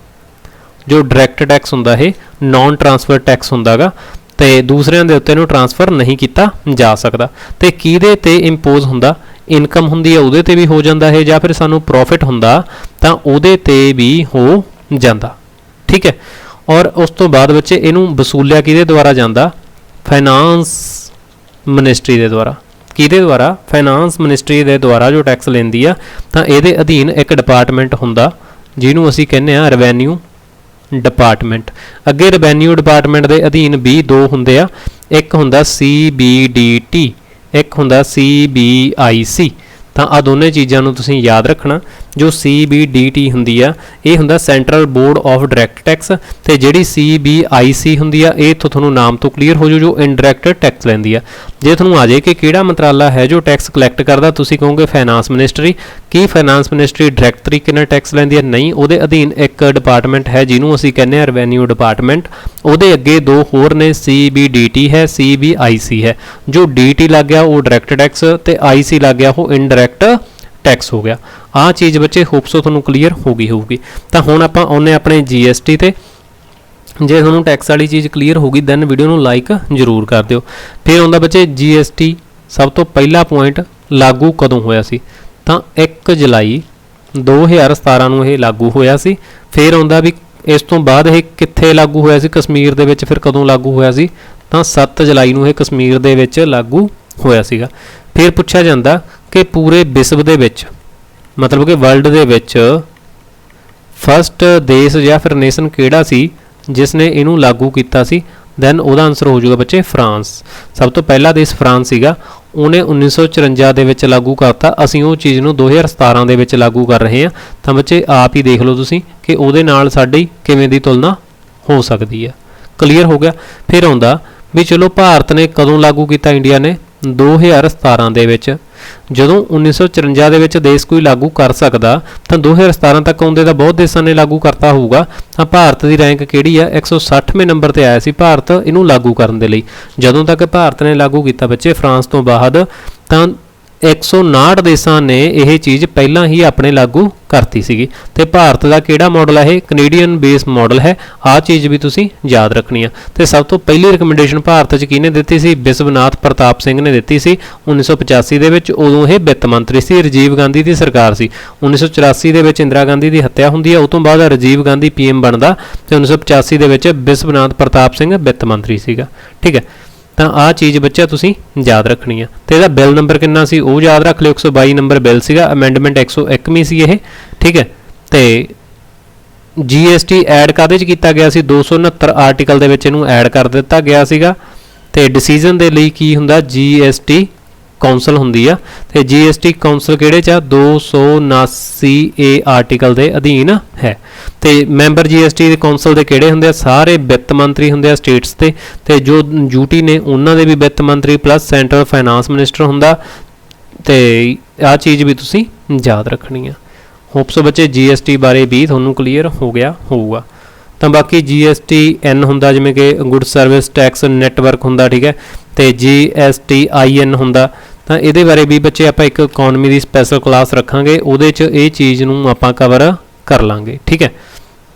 ਜੋ ਡਾਇਰੈਕਟ ਟੈਕਸ ਹੁੰਦਾ ਇਹ ਨੌਨ ਟ੍ਰਾਂਸਫਰ ਟੈਕਸ ਹੁੰਦਾਗਾ, ਤੇ ਦੂਸਰਿਆਂ ਦੇ ਉੱਤੇ ਇਹਨੂੰ ਟ੍ਰਾਂਸਫਰ ਨਹੀਂ ਕੀਤਾ ਜਾ ਸਕਦਾ। ਤੇ ਕਿਹਦੇ ਤੇ ਇੰਪੋਜ਼ ਹੁੰਦਾ? ਇਨਕਮ ਹੁੰਦੀ ਹੈ ਉਹਦੇ ਤੇ ਵੀ ਹੋ ਜਾਂਦਾ ਹੈ, ਜਾਂ ਫਿਰ ਸਾਨੂੰ ਪ੍ਰੋਫਿਟ ਹੁੰਦਾ ਤਾਂ ਉਹਦੇ ਤੇ ਵੀ ਹੋ ਜਾਂਦਾ, ਠੀਕ ਹੈ। ਔਰ ਉਸ ਤੋਂ ਬਾਅਦ ਬੱਚੇ ਇਹਨੂੰ ਵਸੂਲਿਆ ਕਿਹਦੇ ਦੁਆਰਾ ਜਾਂਦਾ? ਫਾਈਨਾਂਸ ਮਿਨਿਸਟਰੀ ਦੇ ਦੁਆਰਾ। ਕਿਹਦੇ ਦੁਆਰਾ? ਫਾਈਨਾਂਸ ਮਿਨਿਸਟਰੀ ਦੇ ਦੁਆਰਾ ਜੋ ਟੈਕਸ ਲੈਂਦੀ ਆ। ਤਾਂ ਇਹਦੇ ਅਧੀਨ ਇੱਕ ਡਿਪਾਰਟਮੈਂਟ ਹੁੰਦਾ ਜਿਹਨੂੰ ਅਸੀਂ ਕਹਿੰਦੇ ਆ ਰੈਵਨਿਊ ਡਿਪਾਰਟਮੈਂਟ। ਅੱਗੇ ਰੈਵਨਿਊ ਡਿਪਾਰਟਮੈਂਟ ਦੇ ਅਧੀਨ ਵੀ ਦੋ ਹੁੰਦੇ ਆ, ਇੱਕ ਹੁੰਦਾ CBDT, ਇੱਕ ਹੁੰਦਾ CBIC। ਤਾਂ ਆ ਦੋਨੇ ਚੀਜ਼ਾਂ ਨੂੰ ਤੁਸੀਂ ਯਾਦ ਰੱਖਣਾ। ਜੋ CBDT ਹੁੰਦੀ ਆ ਇਹ ਹੁੰਦਾ central board of direct tax, ਤੇ ਜਿਹੜੀ CBIC ਹੁੰਦੀ ਆ ਇਹ ਇੱਥੋਂ ਤੁਹਾਨੂੰ ਨਾਮ ਤੋਂ ਕਲੀਅਰ ਹੋ ਜੂ, ਜੋ ਇਨਡਾਇਰੈਕਟ ਟੈਕਸ ਲੈਂਦੀ ਆ। ਜੇ ਤੁਹਾਨੂੰ ਆ ਜਾਏ ਕਿ ਕਿਹੜਾ ਮੰਤਰਾਲਾ ਹੈ ਜੋ ਟੈਕਸ ਕਲੈਕਟ ਕਰਦਾ, ਤੁਸੀਂ ਕਹੋਗੇ ਫਾਈਨਾਂਸ ਮਿਨਿਸਟਰੀ। ਕੀ ਫਾਈਨਾਂਸ ਮਿਨਿਸਟਰੀ ਡਾਇਰੈਕਟ ਤਰੀਕੇ ਨਾਲ ਟੈਕਸ ਲੈਂਦੀ ਹੈ? ਨਹੀਂ, ਉਹਦੇ ਅਧੀਨ ਇੱਕ ਡਿਪਾਰਟਮੈਂਟ ਹੈ ਜਿਹਨੂੰ ਅਸੀਂ ਕਹਿੰਦੇ ਹਾਂ ਰੈਵਨਿਊ ਡਿਪਾਰਟਮੈਂਟ। ਉਹਦੇ ਅੱਗੇ ਦੋ ਹੋਰ ਨੇ, CBDT ਹੈ, CBIC ਹੈ। ਜੋ DT ਲੱਗ ਗਿਆ ਉਹ ਡਾਇਰੈਕਟ ਟੈਕਸ, ਤੇ IC ਲੱਗ ਗਿਆ ਉਹ ਇਨਡਾਇਰੈਕਟ ਟੈਕਸ ਹੋ ਗਿਆ। ਆਹ ਚੀਜ਼ ਬੱਚੇ ਹੋਪਸੋ ਤੁਹਾਨੂੰ ਕਲੀਅਰ ਹੋ ਗਈ ਹੋਊਗੀ। ਤਾਂ ਹੁਣ ਆਪਾਂ ਆਉਂਦੇ ਆਪਣੇ GST ਤੇ। ਜੇ ਤੁਹਾਨੂੰ ਟੈਕਸ ਵਾਲੀ ਚੀਜ਼ ਕਲੀਅਰ ਹੋ ਗਈ ਦੈਨ ਵੀਡੀਓ ਨੂੰ ਲਾਈਕ ਜ਼ਰੂਰ ਕਰ ਦਿਓ। ਫਿਰ ਆਉਂਦਾ ਬੱਚੇ GST। ਸਭ ਤੋਂ ਪਹਿਲਾ ਪੁਆਇੰਟ ਲਾਗੂ ਕਦੋਂ ਹੋਇਆ ਸੀ? ਤਾਂ 1 ਜੁਲਾਈ 2017 ਨੂੰ ਇਹ ਲਾਗੂ ਹੋਇਆ ਸੀ। ਫਿਰ ਆਉਂਦਾ ਵੀ ਇਸ ਤੋਂ ਬਾਅਦ ਇਹ ਕਿੱਥੇ ਲਾਗੂ ਹੋਇਆ ਸੀ, ਕਸ਼ਮੀਰ ਦੇ ਵਿੱਚ। ਫਿਰ ਕਦੋਂ ਲਾਗੂ ਹੋਇਆ ਸੀ, ਤਾਂ 7 ਜੁਲਾਈ ਨੂੰ ਇਹ ਕਸ਼ਮੀਰ ਦੇ ਵਿੱਚ ਲਾਗੂ ਹੋਇਆ ਸੀਗਾ। ਫਿਰ ਪੁੱਛਿਆ ਜਾਂਦਾ ਕਿ ਪੂਰੇ ਵਿਸ਼ਵ ਦੇ ਵਿੱਚ, ਮਤਲਬ ਕਿ ਵਰਲਡ ਦੇ ਵਿੱਚ ਫਸਟ ਦੇਸ਼ ਜਾਂ ਫਿਰ ਨੇਸ਼ਨ ਕਿਹੜਾ ਸੀ ਜਿਸ ਨੇ ਇਹਨੂੰ ਲਾਗੂ ਕੀਤਾ ਸੀ। ਦੈਨ ਉਹਦਾ ਆਨਸਰ ਹੋ ਜਾਊਗਾ ਬੱਚੇ ਫਰਾਂਸ। ਸਭ ਤੋਂ ਪਹਿਲਾ ਦੇਸ਼ ਫਰਾਂਸ ਸੀਗਾ, ਉਹਨੇ 1954 ਦੇ ਵਿੱਚ ਲਾਗੂ ਕਰਤਾ। ਅਸੀਂ ਉਹ ਚੀਜ਼ ਨੂੰ 2017 ਦੇ ਵਿੱਚ ਲਾਗੂ ਕਰ ਰਹੇ ਹਾਂ। ਤਾਂ ਬੱਚੇ ਆਪ ਹੀ ਦੇਖ ਲਓ ਤੁਸੀਂ ਕਿ ਉਹਦੇ ਨਾਲ ਸਾਡੀ ਕਿਵੇਂ ਦੀ ਤੁਲਨਾ ਹੋ ਸਕਦੀ ਹੈ। ਕਲੀਅਰ ਹੋ ਗਿਆ। ਫਿਰ ਆਉਂਦਾ ਵੀ ਚਲੋ ਭਾਰਤ ਨੇ ਕਦੋਂ ਲਾਗੂ ਕੀਤਾ, ਇੰਡੀਆ ਨੇ 2017 ਦੇ ਵਿੱਚ। ਜਦੋਂ 1954 ਦੇ ਵਿੱਚ ਦੇਸ਼ ਕੋਈ ਲਾਗੂ ਕਰ ਸਕਦਾ ਤਾਂ 2017 ਤੱਕ ਆਉਂਦੇ ਤਾਂ ਬਹੁਤ ਦੇਸ਼ਾਂ ਨੇ ਲਾਗੂ ਕਰਤਾ ਹੋਊਗਾ। ਤਾਂ ਭਾਰਤ ਦੀ ਰੈਂਕ ਕਿਹੜੀ ਆ, 160ਵੇਂ ਨੰਬਰ ਤੇ ਆਇਆ ਸੀ ਭਾਰਤ ਇਹਨੂੰ ਲਾਗੂ ਕਰਨ ਦੇ ਲਈ। ਜਦੋਂ ਤੱਕ ਭਾਰਤ ਨੇ ਲਾਗੂ ਕੀਤਾ ਬੱਚੇ ਫਰਾਂਸ ਤੋਂ ਬਾਅਦ, ਤਾਂ 159 ਦੇਸ਼ਾਂ ਨੇ ਇਹ ਚੀਜ਼ ਪਹਿਲਾਂ ਹੀ ਆਪਣੇ ਲਾਗੂ ਕਰਤੀ ਸੀਗੀ। ਤੇ ਭਾਰਤ ਦਾ ਕਿਹੜਾ ਮਾਡਲ ਹੈ, ਇਹ ਕੈਨੇਡੀਅਨ ਬੇਸ ਮਾਡਲ ਹੈ। ਆਹ ਚੀਜ਼ ਵੀ ਤੁਸੀਂ ਯਾਦ ਰੱਖਣੀ ਆ। ਤੇ ਸਭ ਤੋਂ ਪਹਿਲੀ ਰਿਕਮੈਂਡੇਸ਼ਨ ਭਾਰਤ 'ਚ ਕਿਹਨੇ ਦਿੱਤੀ ਸੀ, ਵਿਸ਼ਵਨਾਥ ਪ੍ਰਤਾਪ ਸਿੰਘ ਨੇ ਦਿੱਤੀ ਸੀ 1985 ਦੇ ਵਿੱਚ। ਉਦੋਂ ਇਹ ਵਿੱਤ ਮੰਤਰੀ ਸੀ, ਰਾਜੀਵ ਗਾਂਧੀ ਦੀ ਸਰਕਾਰ ਸੀ। 1984 ਦੇ ਵਿੱਚ ਇੰਦਰਾ ਗਾਂਧੀ ਦੀ ਹੱਤਿਆ ਹੁੰਦੀ ਹੈ, ਉਸ ਤੋਂ ਬਾਅਦ ਰਾਜੀਵ ਗਾਂਧੀ PM ਬਣਦਾ ਤੇ 1985 ਦੇ ਵਿੱਚ ਵਿਸ਼ਵਨਾਥ ਪ੍ਰਤਾਪ ਸਿੰਘ ਵਿੱਤ ਮੰਤਰੀ ਸੀਗਾ। ਠੀਕ ਹੈ, ਤਾਂ ਆਹ ਚੀਜ਼ ਬੱਚਾ ਤੁਸੀਂ ਯਾਦ ਰੱਖਣੀ ਆ। ਤੇ ਇਹਦਾ ਬਿੱਲ ਨੰਬਰ ਕਿੰਨਾ ਸੀ ਉਹ ਯਾਦ ਰੱਖ ਲਿਓ, 122 ਨੰਬਰ ਬਿੱਲ ਸੀਗਾ। ਅਮੈਂਡਮੈਂਟ 101ਵੀਂ ਸੀ ਇਹ। ਠੀਕ ਹੈ, ਤੇ GST ਐਡ ਕਾਹਦੇ 'ਚ ਕੀਤਾ ਗਿਆ ਸੀ, 269 ਆਰਟੀਕਲ ਦੇ ਵਿੱਚ ਇਹਨੂੰ ਐਡ ਕਰ ਦਿੱਤਾ ਗਿਆ ਸੀਗਾ। ਤੇ ਡਿਸੀਜਨ ਦੇ ਲਈ ਕੀ ਹੁੰਦਾ, GST ਕੌਂਸਲ ਹੁੰਦੀ ਆ। ਤੇ GST ਕੌਂਸਲ ਕਿਹੜੇ 'ਚ ਆ, 279A ਆਰਟੀਕਲ ਦੇ ਅਧੀਨ ਹੈ। ਤੇ ਮੈਂਬਰ GST ਦੇ ਕੌਂਸਲ ਦੇ ਕਿਹੜੇ ਹੁੰਦੇ ਆ, ਸਾਰੇ ਵਿੱਤ ਮੰਤਰੀ ਹੁੰਦੇ ਆ ਸਟੇਟਸ ਦੇ। ਤੇ ਜੋ ਯੂਟੀ ਨੇ ਉਹਨਾਂ ਦੇ ਵੀ ਵਿੱਤ ਮੰਤਰੀ ਪਲੱਸ ਸੈਂਟਰਲ ਫਾਈਨਾਂਸ ਮਿਨਿਸਟਰ ਹੁੰਦਾ। ਤੇ ਆਹ ਚੀਜ਼ ਵੀ ਤੁਸੀਂ ਯਾਦ ਰੱਖਣੀ ਆ। ਹੋਪਸ ਬੱਚੇ GST ਬਾਰੇ ਵੀ ਤੁਹਾਨੂੰ ਕਲੀਅਰ ਹੋ ਗਿਆ ਹੋਊਗਾ। ਤਾਂ ਬਾਕੀ GSTN ਹੁੰਦਾ, ਜਿਵੇਂ ਕਿ ਗੁੱਡ ਸਰਵਿਸ ਟੈਕਸ ਨੈਟਵਰਕ ਹੁੰਦਾ। ਠੀਕ ਹੈ, ਤੇ GSTIN ਹੁੰਦਾ। ਤਾਂ ਇਹਦੇ ਬਾਰੇ ਵੀ ਬੱਚੇ ਆਪਾਂ ਇੱਕ ਇਕਨੋਮੀ ਦੀ ਸਪੈਸ਼ਲ ਕਲਾਸ ਰੱਖਾਂਗੇ, ਉਹਦੇ 'ਚ ਇਹ ਚੀਜ਼ ਨੂੰ ਆਪਾਂ ਕਵਰ ਕਰ ਲਾਂਗੇ। ਠੀਕ ਹੈ,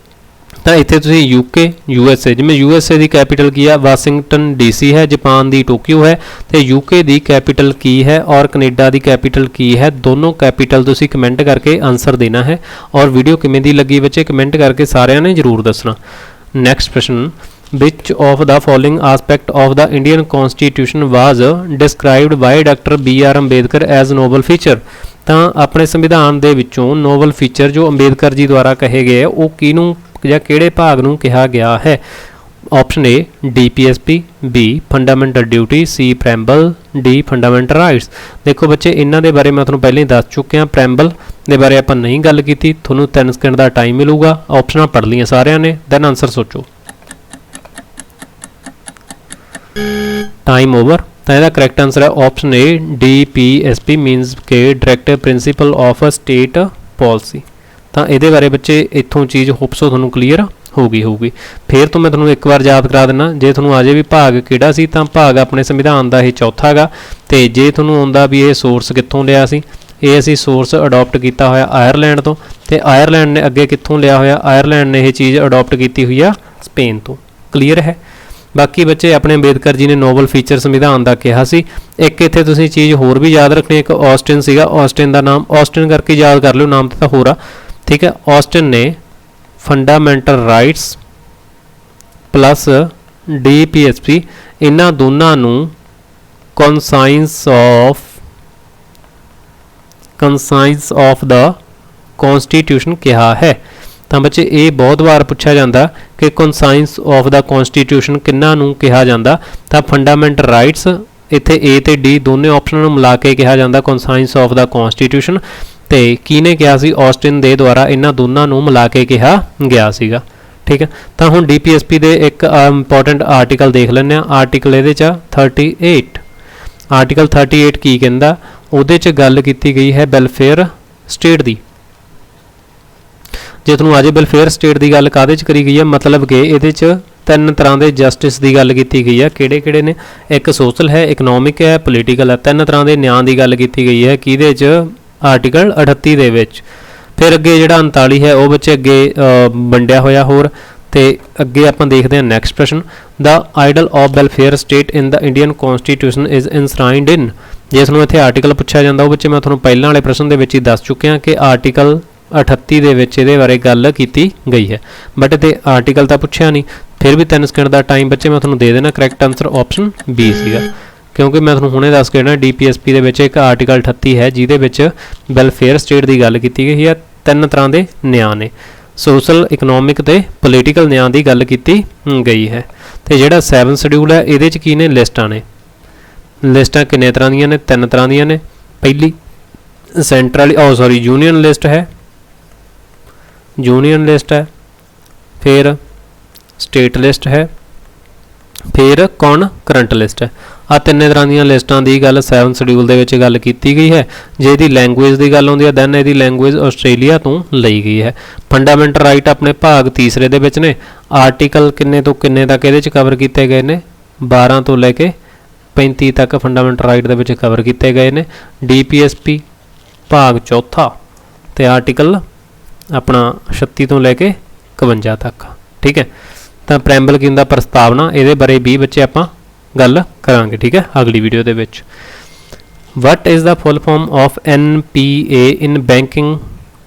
ਤਾਂ ਇੱਥੇ ਤੁਸੀਂ UK USA, ਜਿਵੇਂ USA ਦੀ ਕੈਪੀਟਲ ਕੀ ਆ, ਵਾਸ਼ਿੰਗਟਨ DC ਹੈ। ਜਾਪਾਨ ਦੀ ਟੋਕੀਓ ਹੈ। ਤੇ UK ਦੀ ਕੈਪੀਟਲ ਕੀ ਹੈ ਔਰ ਕੈਨੇਡਾ ਦੀ ਕੈਪੀਟਲ ਕੀ ਹੈ, ਦੋਨੋਂ ਕੈਪੀਟਲ ਤੁਸੀਂ ਕਮੈਂਟ ਕਰਕੇ ਆਨਸਰ ਦੇਣਾ ਹੈ। ਔਰ ਵੀਡੀਓ ਕਿਵੇਂ ਦੀ ਲੱਗੀ ਬੱਚੇ ਕਮੈਂਟ ਕਰਕੇ ਸਾਰਿਆਂ ਨੇ ਜ਼ਰੂਰ ਦੱਸਣਾ। ਨੈਕਸਟ ਪ੍ਰਸ਼ਨ, which of the following aspect of the Indian Constitution was described by Dr. B.R. Ambedkar as noble feature? ਤਾਂ ਆਪਣੇ ਸੰਵਿਧਾਨ ਦੇ ਵਿੱਚੋਂ ਨੋਬਲ ਫੀਚਰ ਜੋ ਅੰਬੇਦਕਰ ਜੀ ਦੁਆਰਾ ਕਹੇ ਗਏ ਉਹ ਕਿਹਨੂੰ ਜਾਂ ਕਿਹੜੇ ਭਾਗ ਨੂੰ ਕਿਹਾ ਗਿਆ ਹੈ? Option A DPSP, B fundamental duty, C ਪ੍ਰੈਂਬਲ, D fundamental rights. ਦੇਖੋ ਬੱਚੇ ਇਹਨਾਂ ਦੇ ਬਾਰੇ ਮੈਂ ਤੁਹਾਨੂੰ ਪਹਿਲਾਂ ਹੀ ਦੱਸ ਚੁੱਕਿਆ, ਪ੍ਰੈਂਬਲ ਦੇ ਬਾਰੇ ਆਪਾਂ ਨਹੀਂ ਗੱਲ ਕੀਤੀ। ਤੁਹਾਨੂੰ 3 ਸਕਿੰਟ ਦਾ ਟਾਈਮ ਮਿਲੂਗਾ, ਆਪਸ਼ਨਾਂ ਪੜ੍ਹ ਲਈਆਂ ਸਾਰਿਆਂ ਨੇ, ਦੈਨ ਆਨਸਰ ਸੋਚੋ। Time over. ਤਾਂ ਇਹਦਾ ਕਰੈਕਟ ਆਨਸਰ ਹੈ ਆਪਸ਼ਨ A DPSP ਮੀਨਸ ਕਿ directive principle of a state policy. ਤਾਂ ਇਹਦੇ ਬਾਰੇ ਬੱਚੇ ਇੱਥੋਂ ਚੀਜ਼ ਹੋਪਸੋ ਤੁਹਾਨੂੰ ਕਲੀਅਰ ਹੋਊਗੀ। ਫਿਰ ਤੋਂ ਮੈਂ ਤੁਹਾਨੂੰ ਇੱਕ ਵਾਰ ਯਾਦ ਕਰਾ ਦਿੰਦਾ, ਜੇ ਤੁਹਾਨੂੰ ਆ ਜੇ ਵੀ ਭਾਗ ਕਿਹੜਾ ਸੀ, ਤਾਂ ਭਾਗ ਆਪਣੇ ਸੰਵਿਧਾਨ ਦਾ ਇਹ ਚੌਥਾ ਹੈਗਾ। ਤੇ ਜੇ ਤੁਹਾਨੂੰ ਆਉਂਦਾ ਵੀ ਇਹ ਸੋਰਸ ਕਿੱਥੋਂ ਲਿਆ ਸੀ, ਇਹ ਅਸੀਂ ਸੋਰਸ ਅਡਾਪਟ ਕੀਤਾ ਹੋਇਆ ਆਇਰਲੈਂਡ ਤੋਂ। ਤੇ ਆਇਰਲੈਂਡ ਨੇ ਅੱਗੇ ਕਿੱਥੋਂ ਲਿਆ ਹੋਇਆ, ਆਇਰਲੈਂਡ ਨੇ ਇਹ ਚੀਜ਼ ਅਡਾਪਟ ਕੀਤੀ ਹੋਈ ਆ ਸਪੇਨ ਤੋਂ। ਕਲੀਅਰ ਹੈ। ਬਾਕੀ ਬੱਚੇ ਆਪਣੇ ਅੰਬੇਦਕਰ ਜੀ ਨੇ ਨੋਬਲ ਫੀਚਰ ਸੰਵਿਧਾਨ ਦਾ ਕਿਹਾ ਸੀ। ਇੱਕ ਇੱਥੇ ਤੁਸੀਂ ਚੀਜ਼ ਹੋਰ ਵੀ ਯਾਦ ਰੱਖਣੀ, ਇੱਕ ਆਸਟਿਨ ਸੀਗਾ। ਆਸਟਿਨ ਦਾ ਨਾਮ ਆਸਟਿਨ ਕਰਕੇ ਯਾਦ ਕਰ ਲਿਓ, ਨਾਮ ਤਾਂ ਹੋਰ ਆ। ਠੀਕ ਹੈ, ਆਸਟਿਨ ਨੇ ਫੰਡਾਮੈਂਟਲ ਰਾਈਟਸ ਪਲੱਸ DPSP ਇਹਨਾਂ ਦੋਨਾਂ ਨੂੰ ਕਨਸਾਈਂਸ ਆਫ ਦਾ ਕਨਸਟੀਟਿਊਸ਼ਨ ਕਿਹਾ ਹੈ। ਤਾਂ ਬੱਚੇ ਇਹ ਬਹੁਤ ਵਾਰ ਪੁੱਛਿਆ ਜਾਂਦਾ ਕਿ ਕਨਸਾਈਂਸ ਆਫ ਦਾ ਕਨਸਟੀਟਿਊਸ਼ਨ ਕਿਹਨਾਂ ਨੂੰ ਕਿਹਾ ਜਾਂਦਾ, ਤਾਂ ਫੰਡਾਮੈਂਟਲ ਰਾਈਟਸ ਇੱਥੇ A ਤੇ D ਦੋਨੇ ਆਪਸ਼ਨਾਂ ਨੂੰ ਮਿਲਾ ਕੇ ਕਿਹਾ ਜਾਂਦਾ ਕਨਸਾਈਂਸ ਆਫ ਦਾ ਕਨਸਟੀਟਿਊਸ਼ਨ। ਤੇ ਕਿਹਨੇ ਕਿਹਾ ਸੀ, ਆਸਟਿਨ ਦੇ ਦੁਆਰਾ ਇਹਨਾਂ ਦੋਨਾਂ ਨੂੰ ਮਿਲਾ ਕੇ ਕਿਹਾ ਗਿਆ ਸੀਗਾ। ਠੀਕ ਹੈ, ਤਾਂ ਹੁਣ DPSP ਦੇ ਇੱਕ ਇੰਪੋਰਟੈਂਟ ਆਰਟੀਕਲ ਦੇਖ ਲੈਂਦੇ ਆ। ਆਰਟੀਕਲ ਇਹਦੇ 'ਚ 38, ਆਰਟੀਕਲ 38 ਕੀ ਕਹਿੰਦਾ, ਉਹਦੇ 'ਚ ਗੱਲ ਕੀਤੀ ਗਈ ਹੈ ਵੈਲਫੇਅਰ ਸਟੇਟ ਦੀ। ਜੇ ਤੁਹਾਨੂੰ ਅੱਜ ਵੈਲਫੇਅਰ ਸਟੇਟ ਦੀ ਗੱਲ ਕਾਹਦੇ 'ਚ ਕਰੀ ਗਈ ਹੈ, ਮਤਲਬ ਕਿ ਇਹਦੇ 'ਚ 3 ਤਰ੍ਹਾਂ ਦੇ ਜਸਟਿਸ ਦੀ ਗੱਲ ਕੀਤੀ ਗਈ ਹੈ। ਕਿਹੜੇ ਨੇ, ਇੱਕ ਸੋਸ਼ਲ ਹੈ, ਇਕਨੋਮਿਕ ਹੈ, ਪੋਲੀਟੀਕਲ ਹੈ। 3 ਤਰ੍ਹਾਂ ਦੇ ਨਿਆਂ ਦੀ ਗੱਲ ਕੀਤੀ ਗਈ ਹੈ ਕਿਹਦੇ 'ਚ, ਆਰਟੀਕਲ 38 ਦੇ ਵਿੱਚ। ਫਿਰ ਅੱਗੇ ਜਿਹੜਾ 39 ਹੈ ਉਹ ਬੱਚੇ ਅੱਗੇ ਵੰਡਿਆ ਹੋਇਆ ਹੋਰ। ਤੇ ਅੱਗੇ ਆਪਾਂ ਦੇਖਦੇ ਹਾਂ ਨੈਕਸਟ ਪ੍ਰਸ਼ਨ, the ideal of welfare state in the Indian constitution is enshrined in. ਜੇ ਤੁਹਾਨੂੰ ਇੱਥੇ ਆਰਟੀਕਲ ਪੁੱਛਿਆ ਜਾਂਦਾ ਉਹ ਬੱਚੇ ਮੈਂ ਤੁਹਾਨੂੰ ਪਹਿਲਾਂ ਵਾਲੇ ਪ੍ਰਸ਼ਨ ਦੇ ਵਿੱਚ ਹੀ ਦੱਸ ਚੁੱਕਿਆ ਕਿ ਆਰਟੀਕਲ 1938 ਦੇ ਵਿੱਚ ਇਹਦੇ ਬਾਰੇ ਗੱਲ ਕੀਤੀ ਗਈ ਹੈ। ਬਟ ਇਹਦੇ ਆਰਟੀਕਲ ਤਾਂ ਪੁੱਛਿਆ ਨਹੀਂ, ਫਿਰ ਵੀ 3 ਸਕਿੰਟ ਦਾ ਟਾਈਮ ਬੱਚੇ ਮੈਂ ਤੁਹਾਨੂੰ ਦੇ ਦੇਣਾ। ਕਰੈਕਟ ਆਨਸਰ ਆਪਸ਼ਨ ਬੀ ਸੀਗਾ, ਕਿਉਂਕਿ ਮੈਂ ਤੁਹਾਨੂੰ ਹੁਣੇ ਦੱਸ ਕੇ ਨਾ DPSP ਦੇ ਵਿੱਚ ਇੱਕ ਆਰਟੀਕਲ 38 ਹੈ ਜਿਹਦੇ ਵਿੱਚ ਵੈਲਫੇਅਰ ਸਟੇਟ ਦੀ ਗੱਲ ਕੀਤੀ ਗਈ ਹੈ। 3 ਤਰ੍ਹਾਂ ਦੇ ਨਿਆਂ ਨੇ, ਸੋਸ਼ਲ, ਇਕਨੋਮਿਕ ਤੇ ਪੋਲੀਟੀਕਲ ਨਿਆਂ ਦੀ ਗੱਲ ਕੀਤੀ ਗਈ ਹੈ। ਤੇ ਜਿਹੜਾ 7 ਸ਼ਡਿਊਲ ਹੈ ਇਹਦੇ 'ਚ ਕੀ ਨੇ, ਲਿਸਟਾਂ ਨੇ। ਲਿਸਟਾਂ ਕਿੰਨੇ ਤਰ੍ਹਾਂ ਦੀਆਂ ਨੇ, 3 ਤਰ੍ਹਾਂ ਦੀਆਂ ਨੇ। ਪਹਿਲੀ ਸੈਂਟਰਲ ਯੂਨੀਅਨ ਲਿਸਟ ਹੈ, ਯੂਨੀਅਨ ਲਿਸਟ ਹੈ, ਫਿਰ ਸਟੇਟ ਲਿਸਟ ਹੈ, ਫਿਰ ਕਰੰਟ ਲਿਸਟ ਹੈ। ਆ 3 ਤਰ੍ਹਾਂ ਦੀਆਂ ਲਿਸਟਾਂ ਦੀ ਗੱਲ 7 ਸ਼ਡਿਊਲ ਦੇ ਵਿੱਚ ਗੱਲ ਕੀਤੀ ਗਈ ਹੈ। ਜੇ ਇਹਦੀ ਲੈਂਗੁਏਜ ਦੀ ਗੱਲ ਆਉਂਦੀ ਹੈ ਦੈਨ ਇਹਦੀ ਲੈਂਗੁਏਜ ਆਸਟ੍ਰੇਲੀਆ ਤੋਂ ਲਈ ਗਈ ਹੈ। ਫੰਡਾਮੈਂਟਲ ਰਾਈਟ ਆਪਣੇ ਭਾਗ ਤੀਸਰੇ ਦੇ ਵਿੱਚ ਨੇ। ਆਰਟੀਕਲ ਕਿੰਨੇ ਤੋਂ ਕਿੰਨੇ ਤੱਕ ਇਹਦੇ 'ਚ ਕਵਰ ਕੀਤੇ ਗਏ ਨੇ, 12 ਤੋਂ ਲੈ ਕੇ 35 ਤੱਕ ਫੰਡਾਮੈਂਟਲ ਰਾਈਟ ਦੇ ਵਿੱਚ ਕਵਰ ਕੀਤੇ ਗਏ ਨੇ। DPSP ਭਾਗ ਚੌਥਾ ਤੇ ਆਰਟੀਕਲ ਆਪਣਾ 36 ਤੋਂ ਲੈ ਕੇ 51 ਤੱਕ, ਠੀਕ ਹੈ। ਤਾਂ ਪ੍ਰੈਂਬਲ ਕੀ ਹੁੰਦਾ, ਪ੍ਰਸਤਾਵਨਾ, ਇਹਦੇ ਬਾਰੇ ਵੀ ਬੱਚੇ ਆਪਾਂ ਗੱਲ ਕਰਾਂਗੇ, ਠੀਕ ਹੈ, ਅਗਲੀ ਵੀਡੀਓ ਦੇ ਵਿੱਚ। What is the full form of NPA in banking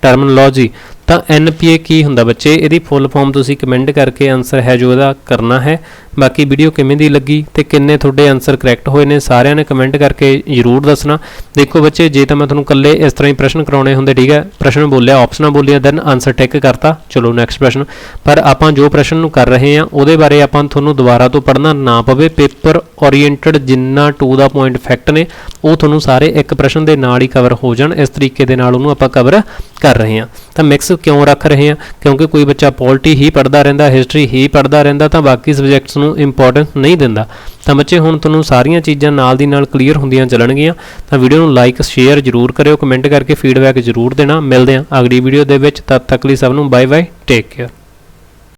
terminology. ਤਾਂ NPA ਕੀ ਹੁੰਦਾ ਬੱਚੇ, ਇਹਦੀ ਫੁੱਲ ਫਾਰਮ ਤੁਸੀਂ ਕਮੈਂਟ ਕਰਕੇ ਆਨਸਰ ਹੈ ਜੋ ਇਹਦਾ ਕਰਨਾ ਹੈ। ਬਾਕੀ ਵੀਡੀਓ ਕਿਵੇਂ ਦੀ ਲੱਗੀ ਤੇ ਕਿੰਨੇ ਤੁਹਾਡੇ ਆਨਸਰ ਕਰੈਕਟ ਹੋਏ ਨੇ ਸਾਰਿਆਂ ਨੇ ਕਮੈਂਟ ਕਰਕੇ ਜ਼ਰੂਰ ਦੱਸਣਾ। ਦੇਖੋ ਬੱਚੇ, ਜੇ ਤਾਂ ਮੈਂ ਤੁਹਾਨੂੰ ਇਕੱਲੇ ਇਸ ਤਰ੍ਹਾਂ ਹੀ ਪ੍ਰਸ਼ਨ ਕਰਾਉਣੇ ਹੁੰਦੇ, ਠੀਕ ਹੈ, ਪ੍ਰਸ਼ਨ ਬੋਲਿਆ, ਆਪਸ਼ਨਾਂ ਬੋਲੀਆਂ, ਦੈਨ ਆਨਸਰ ਟਿਕ ਕਰਤਾ, ਚਲੋ ਨੈਕਸਟ ਪ੍ਰਸ਼ਨ। ਪਰ ਆਪਾਂ ਜੋ ਪ੍ਰਸ਼ਨ ਨੂੰ ਕਰ ਰਹੇ ਹਾਂ ਉਹਦੇ ਬਾਰੇ ਆਪਾਂ ਤੁਹਾਨੂੰ ਦੁਬਾਰਾ ਤੋਂ ਪੜ੍ਹਨਾ ਨਾ ਪਵੇ। ਪੇਪਰ ਓਰੀਐਂਟਡ ਜਿੰਨਾ ਟੂ ਦਾ ਪੁਆਇੰਟ ਫੈਕਟ ਨੇ ਉਹ ਤੁਹਾਨੂੰ ਸਾਰੇ ਇੱਕ ਪ੍ਰਸ਼ਨ ਦੇ ਨਾਲ ਹੀ ਕਵਰ ਹੋ ਜਾਣ, ਇਸ ਤਰੀਕੇ ਦੇ ਨਾਲ ਉਹਨੂੰ ਆਪਾਂ ਕਵਰ ਕਰ ਰਹੇ ਹਾਂ। ਤਾਂ ਮਿਕਸ ਕਿਉਂ ਰੱਖ ਰਹੇ ਹਾਂ, ਕਿਉਂਕਿ ਕੋਈ ਬੱਚਾ ਪੋਲਿਟੀ ਹੀ ਪੜ੍ਹਦਾ ਰਹਿੰਦਾ, ਹਿਸਟਰੀ ਹੀ ਪੜ੍ਹਦਾ ਰਹਿੰਦਾ ਤਾਂ ਬਾਕੀ ਸਬਜੈਕਟਸ ਨੂੰ ਇੰਪੋਰਟੈਂਸ ਨਹੀਂ ਦਿੰਦਾ। ਤਾਂ ਬੱਚੇ ਹੁਣ ਤੁਹਾਨੂੰ ਸਾਰੀਆਂ ਚੀਜ਼ਾਂ ਨਾਲ ਦੀ ਨਾਲ ਕਲੀਅਰ ਹੁੰਦੀਆਂ ਚੱਲਣਗੀਆਂ। ਤਾਂ ਵੀਡੀਓ ਨੂੰ ਲਾਈਕ ਸ਼ੇਅਰ ਜ਼ਰੂਰ ਕਰਿਓ, ਕਮੈਂਟ ਕਰਕੇ ਫੀਡਬੈਕ ਜ਼ਰੂਰ ਦੇਣਾ। ਮਿਲਦੇ ਹਾਂ ਅਗਲੀ ਵੀਡੀਓ ਦੇ ਵਿੱਚ, ਤਦ ਤੱਕ ਲਈ ਸਭ ਨੂੰ ਬਾਏ ਬਾਏ, ਟੇਕ ਕੇਅਰ।